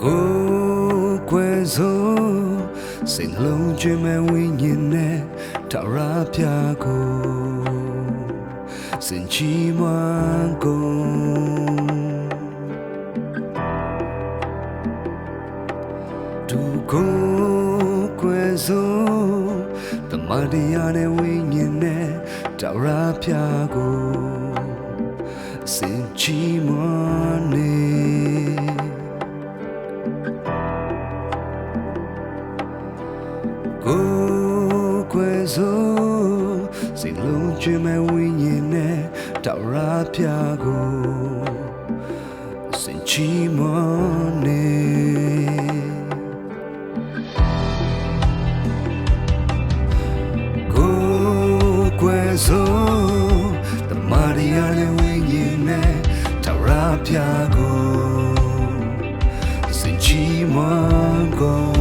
ကိုကွယ်စိုးစိတ်နှလုံးကျွမ်းမဲ့ဝိညာဉ်နဲ့ထာဝရဘုရားကိုစင်ချီးမွမ်းကုန်သူကိုကွယ်စိုးတမန်တရားနဲ့ဝိညာဉ်နဲ့ထာဝရဘုရားကိုစင်ချီးမွမ်းနေကိုကွယ်စိုးစိတ်လုံးကျွမ်းမဲ့ဝိညာဉ်နဲ့ထာဝရဘုရားကိုစင်ချီးမွမ်းနေကိုကွယ်စိုးတမန်တရားနဲ့ဝိညာဉ်နဲ့ထာဝရဘုရားကိုစင်ချီးမွမ်းကုန်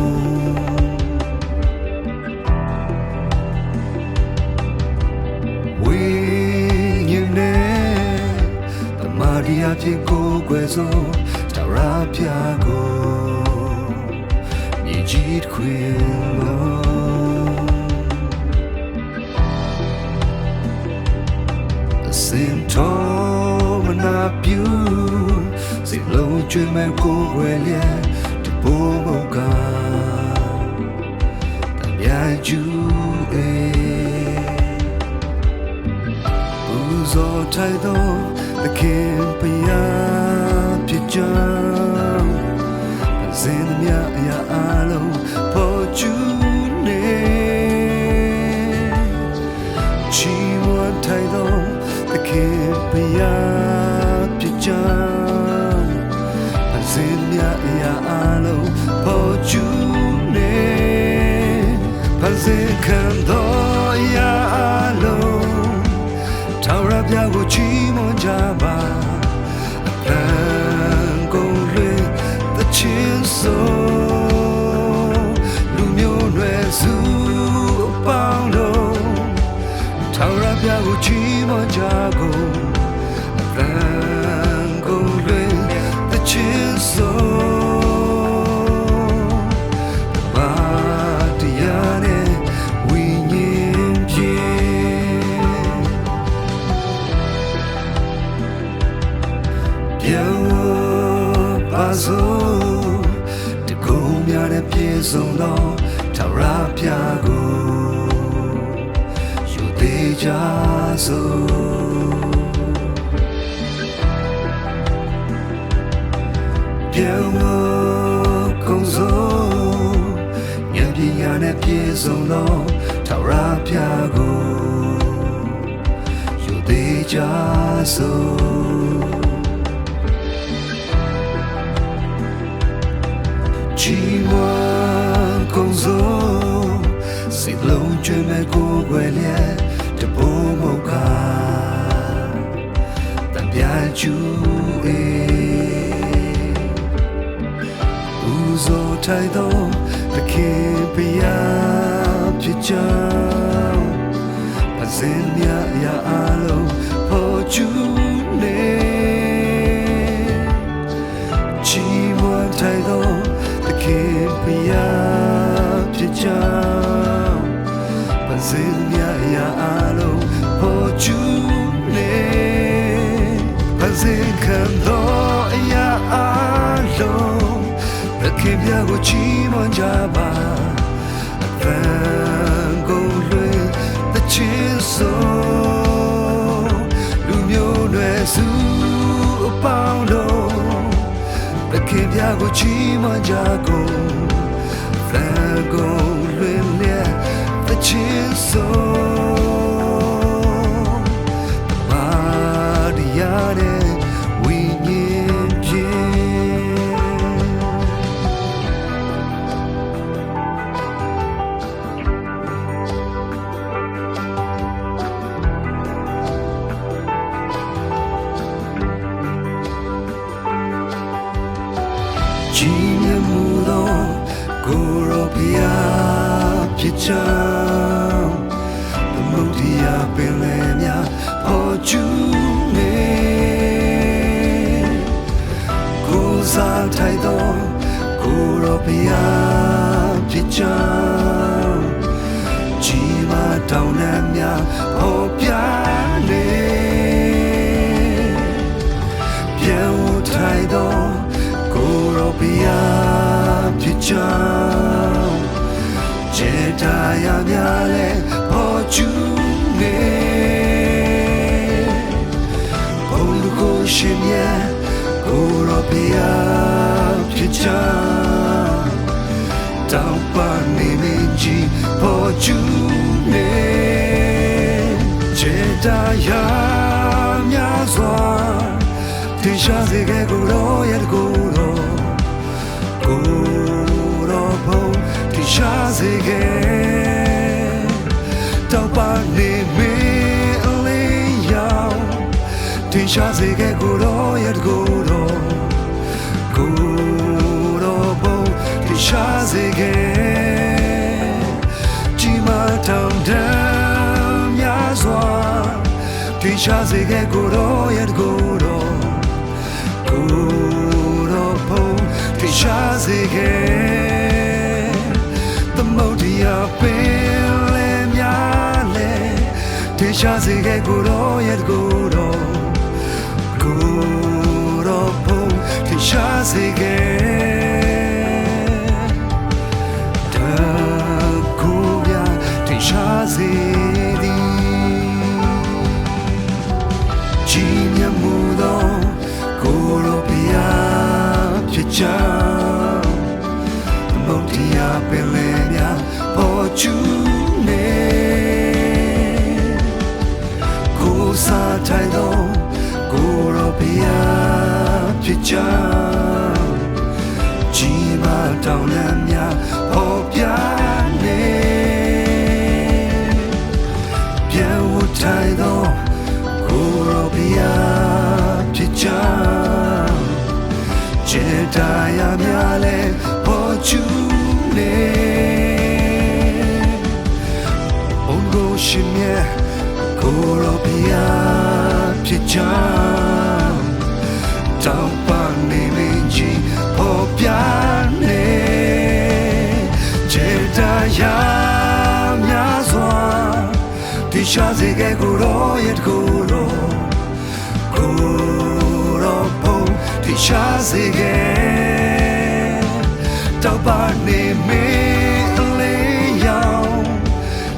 ဒီအဖြစ်ကိုကွယ်စိုးထာဝရဘုရားကိုမြေကြီးခွေလို့အစင်တော်မနာပြူစိတ်လုံးကျွမ်းမဲ့ကိုကွယ်လျက်တပိုးမုတ်ကတပြိုင်ကျူဇော်ထိုင်သောသခင်ဘုရားဖြစ်ကြောင်းစင်သမျှအရာအလုံးပေါ်ကျူးနေချီးမွမ်းထိုင်သောသခင်ဘုရားဖြစ်ကြောင်းစင်သမျှအရာအလုံးပေါ်ကျူးနေဖန်ဆင်းခံသောအရာအလုံးထာဝရဘုရားကိုချီးမွမ်းကြပါအပန်းကုန်လွေသချင်းဆိုလူမျိုးနွယ်စုအပေါင်းလုံးထာဝရဘုရားကိုချီးမွမ်းကြကုန်အပန်းကုန်လွေသချင်းဆိုတကုံများနဲ့ပြည့်စုံသောထာဝရဘုရားကိုယူသေးကြစို့ပြောင်းကုန်စိုးဉာဏ်ပညာနဲ့ပြည့်စုံသောထာဝရဘုရားကိုယူသေးကြစို့ချီးမွမ်းကုန်စိုးစိတ်လုံးကျွမ်းမဲ့ကိုယ်ွယ်လျက်တပိုးမုတ်ကတံပြားကျူဦးဇော်ထိုင်သောသခင်ဘုရားဖြစ်ကြောင်းအစင်မြတ်ရာအလုံးပေါ်ကျူးနေချီးမွမ်းထိုင်သောသခင်ဘုရားဖြစ်ကြောင်းပဇင်မြတ်ရာအလုံးပေါ်ကျူးနေပဇင်ခံသောအရာအလုံးသခင်ဘုရားကိုချီးမွမ်းကြပါအပန်းကုန်လွေသချင်းဆိုလူမျိုးနွယ်စုအပေါင်းလုံးသခင်ဘုရားကိုချီးမွမ်းကြကုန်ဖန်ကုန်လွင်လျက်သချင်းဆိုမာဒီယာနဲ့ဝိညာဉ်ဖြင့်ကြည်မြတ်မှုသောကိုရောဘုရားဖြစ်ကြောင်းသမုဒ္ဒရာပင်လယ်များပေါ်ကျူးနေကိုစားထိုင်သော ကိုရောဘုရားဖြစ်ကြောင်းကြီးမားတောင်းတများဟောပြနေပြန်ဝထိုင်တော့ကိုရောဘုရားဖြစ်ကြောင်းကျေတာရများလဲဟောကျူနေဘုံကိုရှင်ရဲ့ကိုရောဘုရားဖြစ်ကြောင်းတောင်းပန်နေမင်းကြီးပေါ်ကျူနေကျေတာရများစွာတင်ရှားစေခဲ့ကိုရောရဲ့ကိုရောဘုံတင်ရှားစေခဲ့တောင်းပန်နေမင်းအလေးရောက်တင်ရှားစေခဲ့ကိုရောရဲ့ကိုရောဘုံတင်ရှားစေခဲ့ကြီးမားတောင်းတများစွာတင်ရှားစေခဲ့ကိုရောရဲ့ကိုရောဘုံတင်ရှားစေခဲ့သမုဒ္ဒရာပင်လယ်များလဲတင်ရှားစေခဲ့ကိုရောရဲ့ကိုရောဘုံတင်ရှားစေခဲ့တကူပြတင်ရှားစေသည်ကြီးမြတ်မှုသောကိုရောဘုရားဖြစ်ကြောင်းသမုဒ္ဒရာပင်လယ်များပေါ်ကျူနေကိုစားထိုင်သောကိုရောဘုရားဖြစ်ကြောင်းကြီးမားတောင်းတများပေါ်ပြနေပြန်ဝထိုင်သောကိုရောဘုရားဖြစ်ကြောင်းကျေတာရများလဲပေါ်ကျူနေဘုံကိုရှင်ရဲ့ကိုရောဘုရားဖြစ်ကြောင်းတောင်းပန်နေမင်းကြီးပေါ်ပြနေကျေတာရများစွာတိရှာစေခဲ့ကိုရောရဲ့ကိုရောဘုံတိရှာစေခဲ့တောင်းပန်နေမင်းအလေးရောက်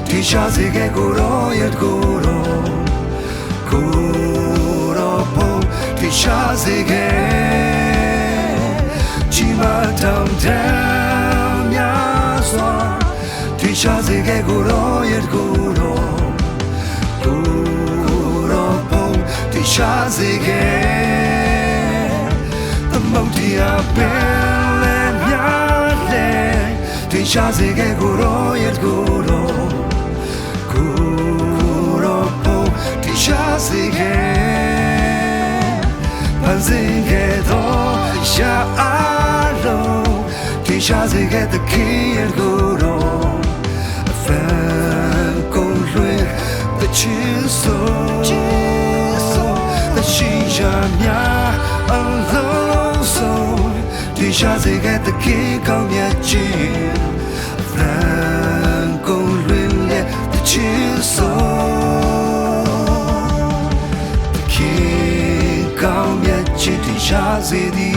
တိရှာစေခဲ့ကိုရောရဲ့ကိုရောဘုံတိရှာစေခဲ့ကြီးမားတောင်းတများစွာတိရှာစေခဲ့ကိုရောရဲ့ကိုရောဘုံတိရှာစေခဲ့သမုဒ္ဒရာပင်လယ်များလဲတိရှာစေခဲ့ကိုရောရဲ့ကိုရောဘုံတိရှာစေခဲ့ပန်းစင်ခဲ့သောရှာအားလုံးတိရှာစေခဲ့သခင်ရဲ့ကိုရောအဖန်ကုန်လွှဲthe chisel the shisha mya alone so tisha se get the king come ya chin fran kon lwin le the chisel the king come ya chin tisha se di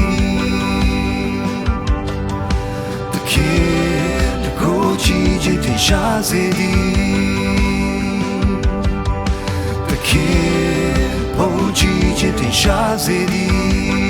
the king the go chi tisha se di bông chi trên tình xa dễ đi